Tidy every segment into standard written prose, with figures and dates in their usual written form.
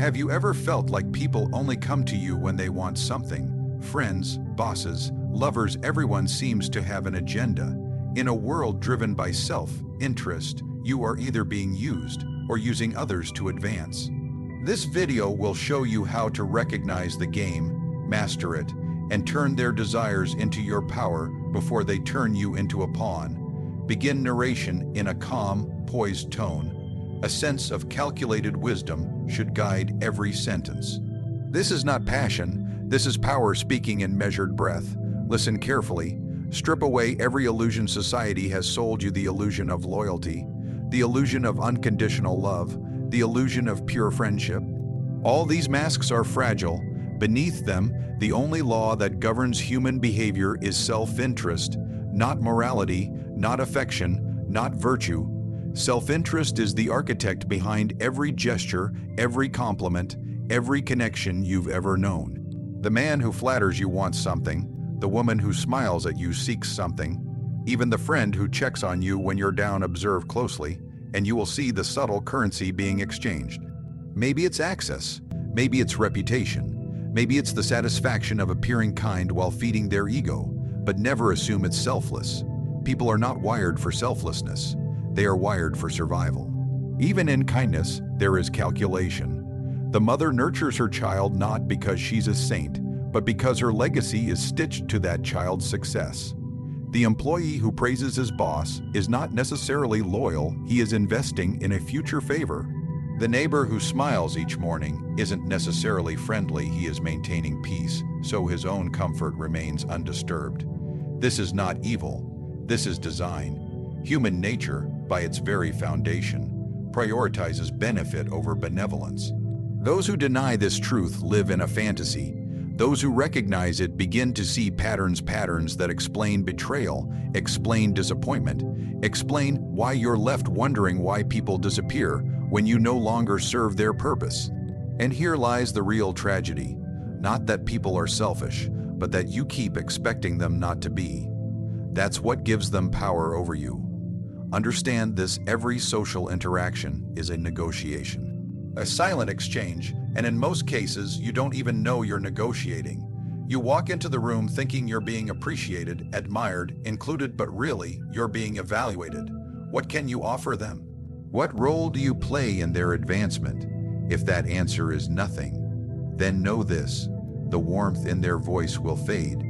Have you ever felt like people only come to you when they want something? Friends, bosses, lovers, everyone seems to have an agenda. In a world driven by self-interest, you are either being used or using others to advance. This video will show you how to recognize the game, master it, and turn their desires into your power before they turn you into a pawn. Begin narration in a calm, poised tone. A sense of calculated wisdom should guide every sentence. This is not passion, this is power speaking in measured breath. Listen carefully. Strip away every illusion society has sold you: the illusion of loyalty, the illusion of unconditional love, the illusion of pure friendship. All these masks are fragile. Beneath them, the only law that governs human behavior is self-interest, not morality, not affection, not virtue. Self-interest is the architect behind every gesture, every compliment, every connection you've ever known. The man who flatters you wants something. The woman who smiles at you seeks something. Even the friend who checks on you when you're down, observe closely, and you will see the subtle currency being exchanged. Maybe it's access, maybe it's reputation, maybe it's the satisfaction of appearing kind while feeding their ego, but never assume it's selfless. People are not wired for selflessness. They are wired for survival. Even in kindness, there is calculation. The mother nurtures her child not because she's a saint, but because her legacy is stitched to that child's success. The employee who praises his boss is not necessarily loyal, he is investing in a future favor. The neighbor who smiles each morning isn't necessarily friendly, he is maintaining peace, so his own comfort remains undisturbed. This is not evil, this is design. Human nature, by its very foundation, prioritizes benefit over benevolence. Those who deny this truth live in a fantasy. Those who recognize it begin to see patterns that explain betrayal, explain disappointment, explain why you're left wondering why people disappear when you no longer serve their purpose. And here lies the real tragedy. Not that people are selfish, but that you keep expecting them not to be. That's what gives them power over you. Understand this: every social interaction is a negotiation. A silent exchange, and in most cases, you don't even know you're negotiating. You walk into the room thinking you're being appreciated, admired, included, but really, you're being evaluated. What can you offer them? What role do you play in their advancement? If that answer is nothing, then know this: the warmth in their voice will fade,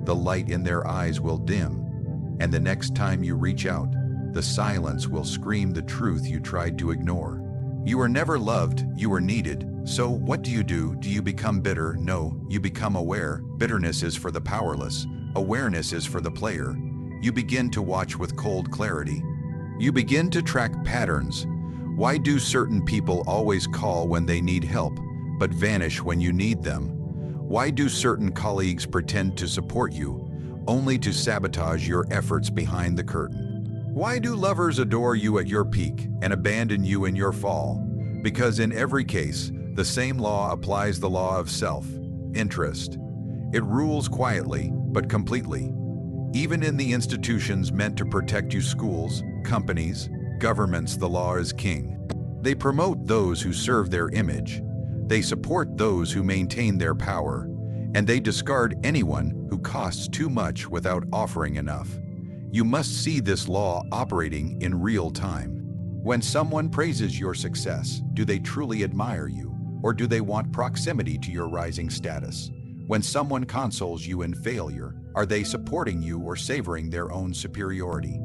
the light in their eyes will dim, and the next time you reach out, the silence will scream the truth you tried to ignore. You were never loved, you were needed. So what do? Do you become bitter? No, you become aware. Bitterness is for the powerless. Awareness is for the player. You begin to watch with cold clarity. You begin to track patterns. Why do certain people always call when they need help, but vanish when you need them? Why do certain colleagues pretend to support you, only to sabotage your efforts behind the curtain? Why do lovers adore you at your peak and abandon you in your fall? Because in every case, the same law applies: the law of self-interest. It rules quietly, but completely. Even in the institutions meant to protect you, schools, companies, governments, the law is king. They promote those who serve their image. They support those who maintain their power. And they discard anyone who costs too much without offering enough. You must see this law operating in real time. When someone praises your success, do they truly admire you, or do they want proximity to your rising status? When someone consoles you in failure, are they supporting you or savoring their own superiority?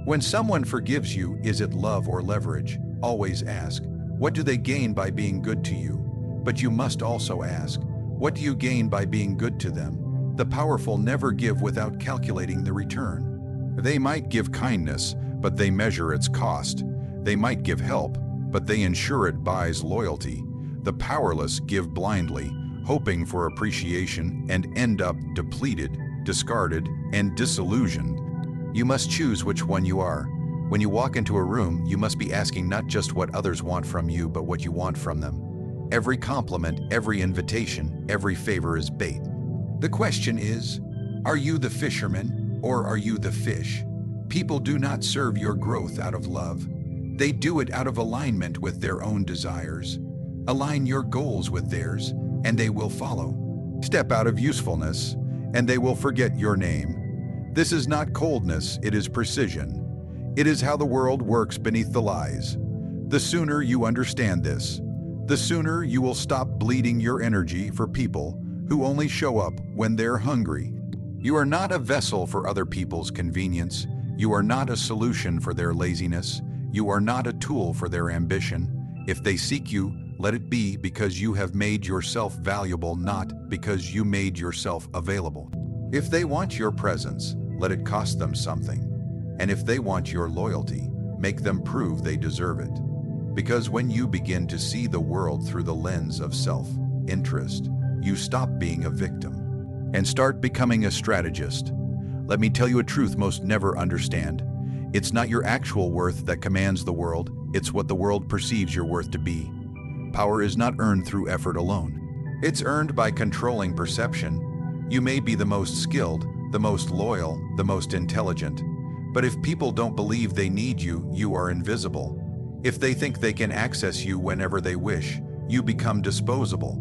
When someone forgives you, is it love or leverage? Always ask, what do they gain by being good to you? But you must also ask, what do you gain by being good to them? The powerful never give without calculating the return. They might give kindness, but they measure its cost. They might give help, but they ensure it buys loyalty. The powerless give blindly, hoping for appreciation, and end up depleted, discarded, and disillusioned. You must choose which one you are. When you walk into a room, you must be asking not just what others want from you, but what you want from them. Every compliment, every invitation, every favor is bait. The question is, are you the fisherman? Or are you the fish? People do not serve your growth out of love. They do it out of alignment with their own desires. Align your goals with theirs, and they will follow. Step out of usefulness, and they will forget your name. This is not coldness, it is precision. It is how the world works beneath the lies. The sooner you understand this, the sooner you will stop bleeding your energy for people who only show up when they're hungry. You are not a vessel for other people's convenience. You are not a solution for their laziness. You are not a tool for their ambition. If they seek you, let it be because you have made yourself valuable, not because you made yourself available. If they want your presence, let it cost them something. And if they want your loyalty, make them prove they deserve it. Because when you begin to see the world through the lens of self-interest, you stop being a victim and start becoming a strategist. Let me tell you a truth most never understand. It's not your actual worth that commands the world, it's what the world perceives your worth to be. Power is not earned through effort alone. It's earned by controlling perception. You may be the most skilled, the most loyal, the most intelligent, but if people don't believe they need you, you are invisible. If they think they can access you whenever they wish, you become disposable.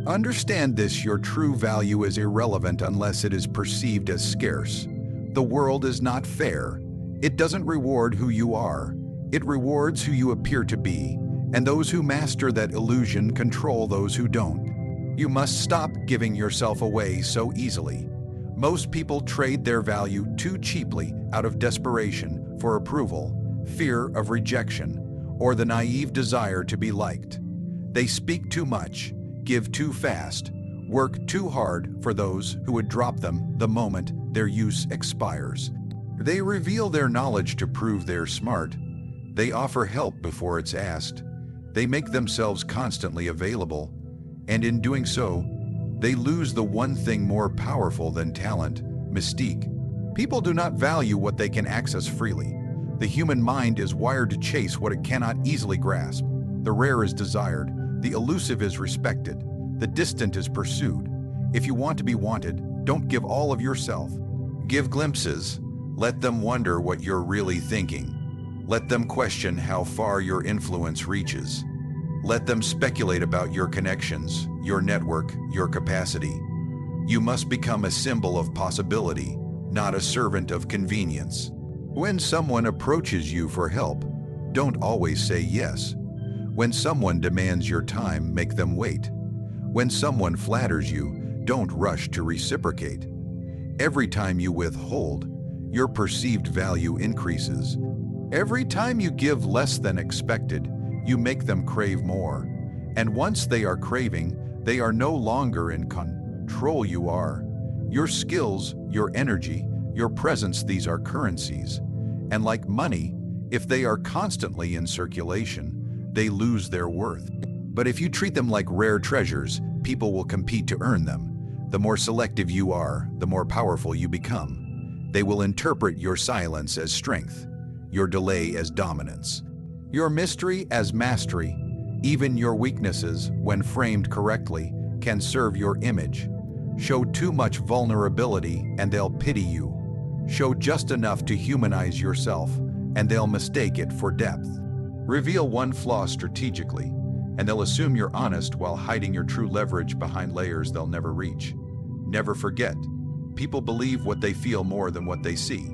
Understand this: your true value is irrelevant unless it is perceived as scarce. The world is not fair. It doesn't reward who you are. It rewards who you appear to be, and those who master that illusion control those who don't. You must stop giving yourself away so easily. Most people trade their value too cheaply out of desperation for approval, fear of rejection, or the naive desire to be liked. They speak too much, give too fast, work too hard for those who would drop them the moment their use expires. They reveal their knowledge to prove they're smart. They offer help before it's asked. They make themselves constantly available, and in doing so, they lose the one thing more powerful than talent: mystique. People do not value what they can access freely. The human mind is wired to chase what it cannot easily grasp. The rare is desired, the elusive is respected, the distant is pursued. If you want to be wanted, don't give all of yourself. Give glimpses. Let them wonder what you're really thinking. Let them question how far your influence reaches. Let them speculate about your connections, your network, your capacity. You must become a symbol of possibility, not a servant of convenience. When someone approaches you for help, don't always say yes. When someone demands your time, make them wait. When someone flatters you, don't rush to reciprocate. Every time you withhold, your perceived value increases. Every time you give less than expected, you make them crave more. And once they are craving, they are no longer in control. You are. Your skills, your energy, your presence, these are currencies. And like money, if they are constantly in circulation, they lose their worth. But if you treat them like rare treasures, people will compete to earn them. The more selective you are, the more powerful you become. They will interpret your silence as strength, your delay as dominance, your mystery as mastery. Even your weaknesses, when framed correctly, can serve your image. Show too much vulnerability and they'll pity you. Show just enough to humanize yourself and they'll mistake it for depth. Reveal one flaw strategically and they'll assume you're honest while hiding your true leverage behind layers they'll never reach. Never forget, people believe what they feel more than what they see.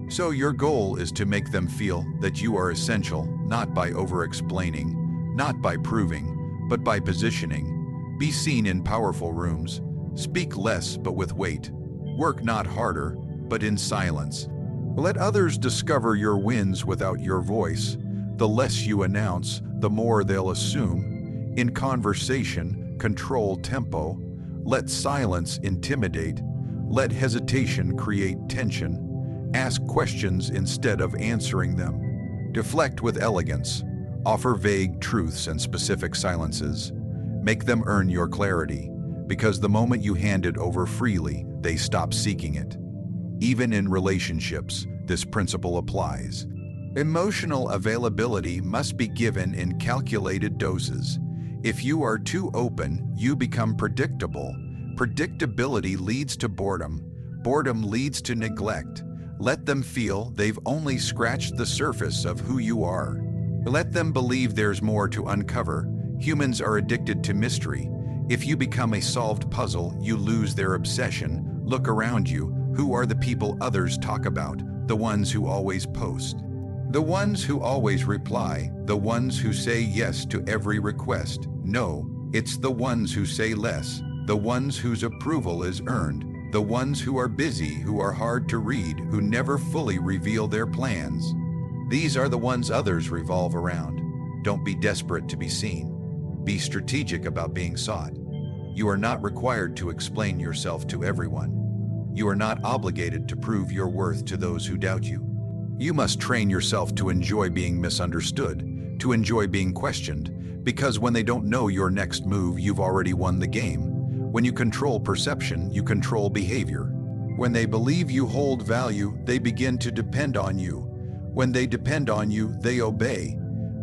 So your goal is to make them feel that you are essential, not by over-explaining, not by proving, but by positioning. Be seen in powerful rooms. Speak less but with weight. Work not harder, but in silence. Let others discover your wins without your voice. The less you announce, the more they'll assume. In conversation, control tempo. Let silence intimidate. Let hesitation create tension. Ask questions instead of answering them. Deflect with elegance. Offer vague truths and specific silences. Make them earn your clarity, because the moment you hand it over freely, they stop seeking it. Even in relationships, this principle applies. Emotional availability must be given in calculated doses. If you are too open, you become predictable. Predictability leads to boredom. Boredom leads to neglect. Let them feel they've only scratched the surface of who you are. Let them believe there's more to uncover. Humans are addicted to mystery. If you become a solved puzzle, you lose their obsession. Look around you. Who are the people others talk about? The ones who always post. The ones who always reply. The ones who say yes to every request. No, it's the ones who say less. The ones whose approval is earned. The ones who are busy, who are hard to read, who never fully reveal their plans. These are the ones others revolve around. Don't be desperate to be seen. Be strategic about being sought. You are not required to explain yourself to everyone. You are not obligated to prove your worth to those who doubt you. You must train yourself to enjoy being misunderstood, to enjoy being questioned, because when they don't know your next move, you've already won the game. When you control perception, you control behavior. When they believe you hold value, they begin to depend on you. When they depend on you, they obey,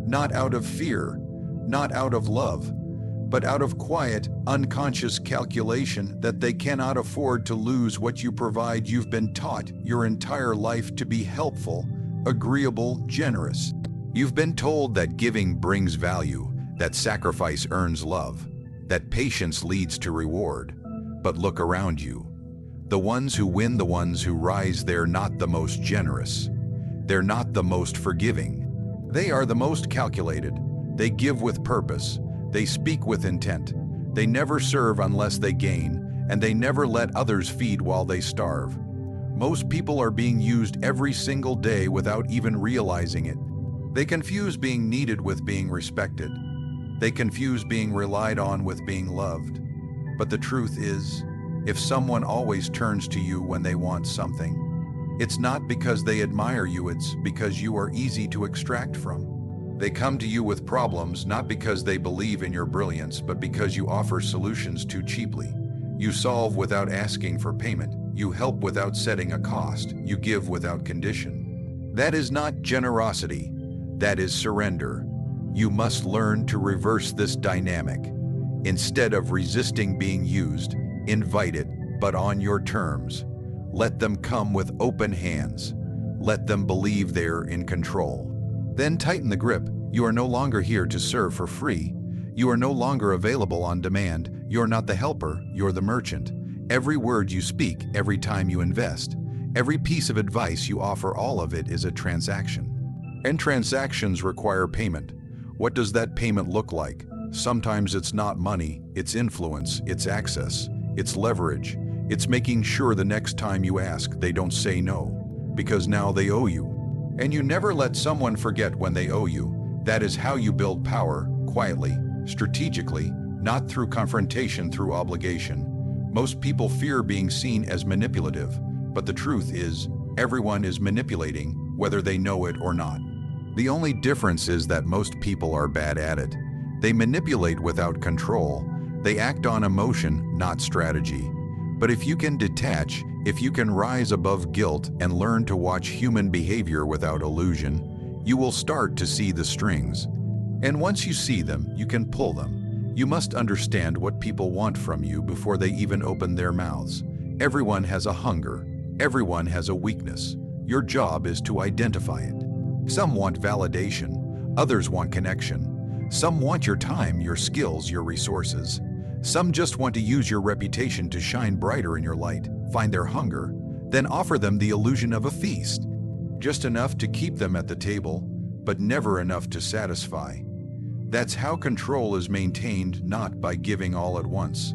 not out of fear, not out of love, but out of quiet, unconscious calculation that they cannot afford to lose what you provide. You've been taught your entire life to be helpful, agreeable, generous. You've been told that giving brings value, that sacrifice earns love, that patience leads to reward. But look around you. The ones who win, the ones who rise, they're not the most generous. They're not the most forgiving. They are the most calculated. They give with purpose. They speak with intent. They never serve unless they gain, and they never let others feed while they starve. Most people are being used every single day without even realizing it. They confuse being needed with being respected. They confuse being relied on with being loved. But the truth is, if someone always turns to you when they want something, it's not because they admire you, it's because you are easy to extract from. They come to you with problems not because they believe in your brilliance, but because you offer solutions too cheaply. You solve without asking for payment. You help without setting a cost. You give without condition. That is not generosity. That is surrender. You must learn to reverse this dynamic. Instead of resisting being used, invite it, but on your terms. Let them come with open hands. Let them believe they're in control. Then tighten the grip. You are no longer here to serve for free. You are no longer available on demand. You're not the helper, you're the merchant. Every word you speak, every time you invest, every piece of advice you offer, all of it is a transaction. And transactions require payment. What does that payment look like? Sometimes it's not money, it's influence, it's access, it's leverage. It's making sure the next time you ask, they don't say no, because now they owe you. And you never let someone forget when they owe you. That is how you build power, quietly, strategically, not through confrontation, through obligation. Most people fear being seen as manipulative, but the truth is, everyone is manipulating, whether they know it or not. The only difference is that most people are bad at it. They manipulate without control. They act on emotion, not strategy. But if you can detach, if you can rise above guilt and learn to watch human behavior without illusion, you will start to see the strings. And once you see them, you can pull them. You must understand what people want from you before they even open their mouths. Everyone has a hunger. Everyone has a weakness. Your job is to identify it. Some want validation. Others want connection. Some want your time, your skills, your resources. Some just want to use your reputation to shine brighter in your light. Find their hunger, then offer them the illusion of a feast. Just enough to keep them at the table, but never enough to satisfy. That's how control is maintained, not by giving all at once,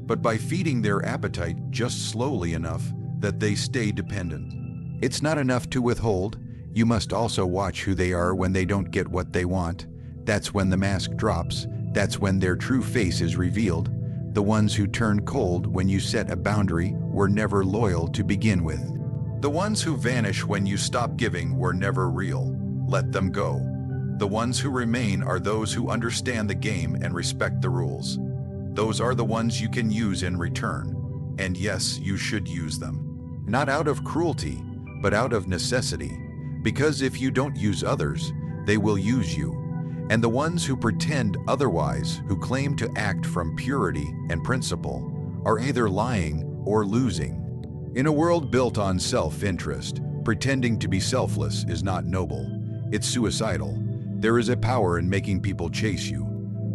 but by feeding their appetite just slowly enough that they stay dependent. It's not enough to withhold. You must also watch who they are when they don't get what they want. That's when the mask drops. That's when their true face is revealed. The ones who turn cold when you set a boundary were never loyal to begin with. The ones who vanish when you stop giving were never real. Let them go. The ones who remain are those who understand the game and respect the rules. Those are the ones you can use in return. And yes, you should use them. Not out of cruelty, but out of necessity. Because if you don't use others, they will use you. And the ones who pretend otherwise, who claim to act from purity and principle, are either lying or losing. In a world built on self-interest, pretending to be selfless is not noble. It's suicidal. There is a power in making people chase you.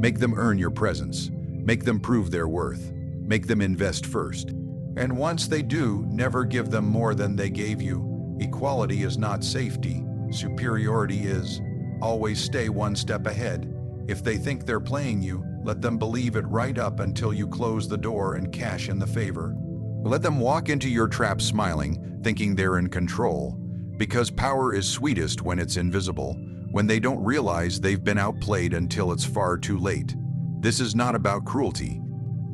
Make them earn your presence. Make them prove their worth. Make them invest first. And once they do, never give them more than they gave you. Equality is not safety. Superiority is. Always stay one step ahead. If they think they're playing you, let them believe it right up until you close the door and cash in the favor. Let them walk into your trap smiling, thinking they're in control. Because power is sweetest when it's invisible, when they don't realize they've been outplayed until it's far too late. This is not about cruelty.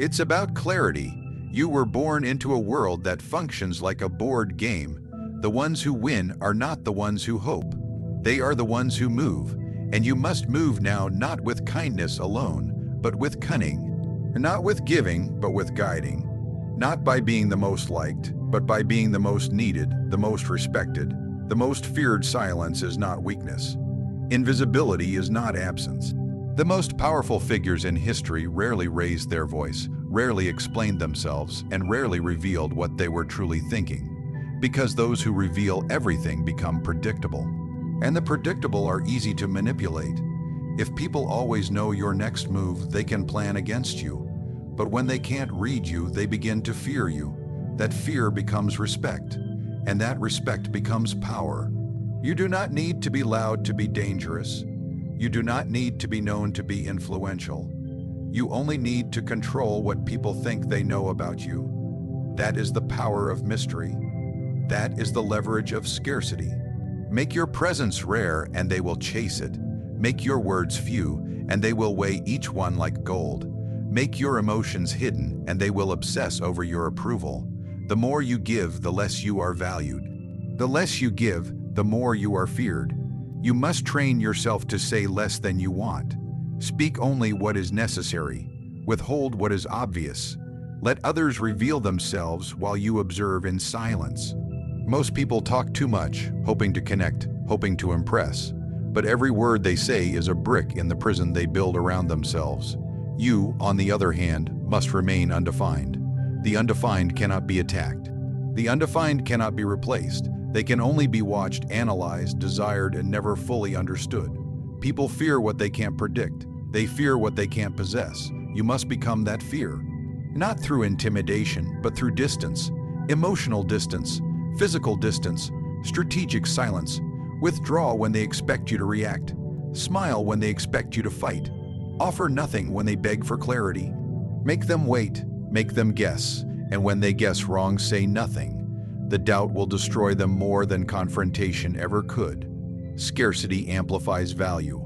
It's about clarity. You were born into a world that functions like a board game. The ones who win are not the ones who hope. They are the ones who move. And you must move now not with kindness alone, but with cunning. Not with giving, but with guiding. Not by being the most liked, but by being the most needed, the most respected. The most feared silence is not weakness. Invisibility is not absence. The most powerful figures in history rarely raised their voice, rarely explained themselves, and rarely revealed what they were truly thinking. Because those who reveal everything become predictable. And the predictable are easy to manipulate. If people always know your next move, they can plan against you. But when they can't read you, they begin to fear you. That fear becomes respect, and that respect becomes power. You do not need to be loud to be dangerous. You do not need to be known to be influential. You only need to control what people think they know about you. That is the power of mystery. That is the leverage of scarcity. Make your presence rare, and they will chase it. Make your words few, and they will weigh each one like gold. Make your emotions hidden, and they will obsess over your approval. The more you give, the less you are valued. The less you give, the more you are feared. You must train yourself to say less than you want. Speak only what is necessary. Withhold what is obvious. Let others reveal themselves while you observe in silence. Most people talk too much, hoping to connect, hoping to impress. But every word they say is a brick in the prison they build around themselves. You, on the other hand, must remain undefined. The undefined cannot be attacked. The undefined cannot be replaced. They can only be watched, analyzed, desired, and never fully understood. People fear what they can't predict. They fear what they can't possess. You must become that fear. Not through intimidation, but through distance. Emotional distance. Physical distance, strategic silence. Withdraw when they expect you to react. Smile when they expect you to fight. Offer nothing when they beg for clarity. Make them wait, make them guess, and when they guess wrong, say nothing. The doubt will destroy them more than confrontation ever could. Scarcity amplifies value.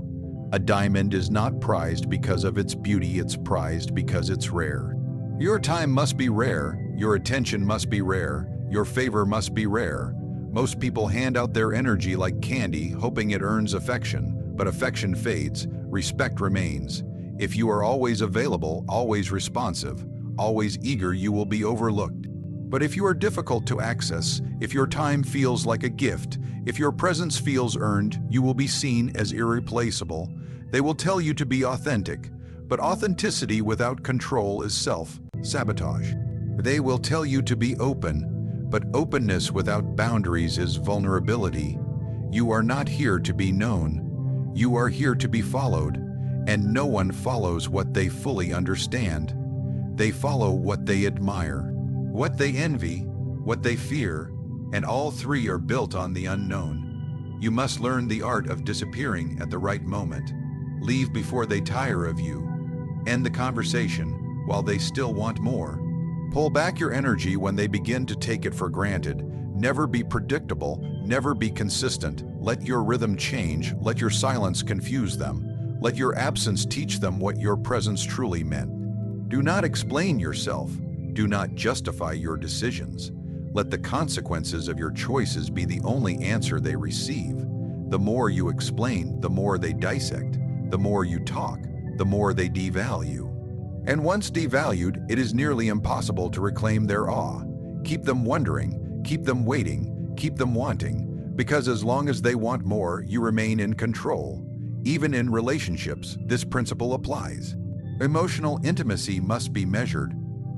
A diamond is not prized because of its beauty, it's prized because it's rare. Your time must be rare, your attention must be rare, your favor must be rare. Most people hand out their energy like candy, hoping it earns affection, but affection fades, respect remains. If you are always available, always responsive, always eager, you will be overlooked. But if you are difficult to access, if your time feels like a gift, if your presence feels earned, you will be seen as irreplaceable. They will tell you to be authentic, but authenticity without control is self-sabotage. They will tell you to be open, but openness without boundaries is vulnerability. You are not here to be known. You are here to be followed, and no one follows what they fully understand. They follow what they admire, what they envy, what they fear, and all three are built on the unknown. You must learn the art of disappearing at the right moment. Leave before they tire of you. End the conversation while they still want more. Pull back your energy when they begin to take it for granted. Never be predictable, never be consistent. Let your rhythm change, let your silence confuse them. Let your absence teach them what your presence truly meant. Do not explain yourself. Do not justify your decisions. Let the consequences of your choices be the only answer they receive. The more you explain, the more they dissect. The more you talk, the more they devalue. And once devalued, it is nearly impossible to reclaim their awe. Keep them wondering, keep them waiting, keep them wanting, because as long as they want more, you remain in control. Even in relationships, this principle applies. Emotional intimacy must be measured.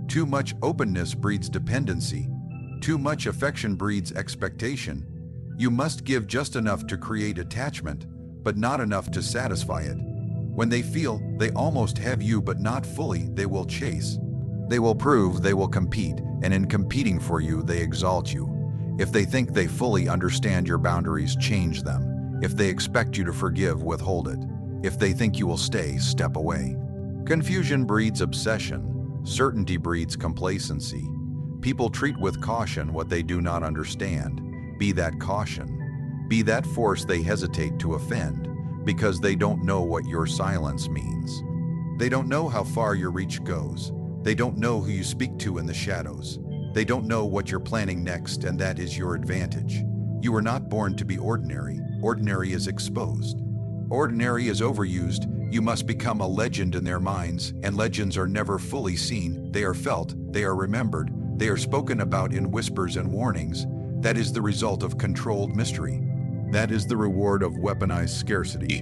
Too much openness breeds dependency. Too much affection breeds expectation. You must give just enough to create attachment, but not enough to satisfy it. When they feel they almost have you but not fully, they will chase. They will prove, they will compete, and in competing for you, they exalt you. If they think they fully understand your boundaries, change them. If they expect you to forgive, withhold it. If they think you will stay, step away. Confusion breeds obsession. Certainty breeds complacency. People treat with caution what they do not understand. Be that caution. Be that force they hesitate to offend, because they don't know what your silence means. They don't know how far your reach goes. They don't know who you speak to in the shadows. They don't know what you're planning next, and that is your advantage. You were not born to be ordinary. Ordinary is exposed. Ordinary is overused. You must become a legend in their minds, and legends are never fully seen. They are felt, they are remembered, they are spoken about in whispers and warnings. That is the result of controlled mystery. That is the reward of weaponized scarcity.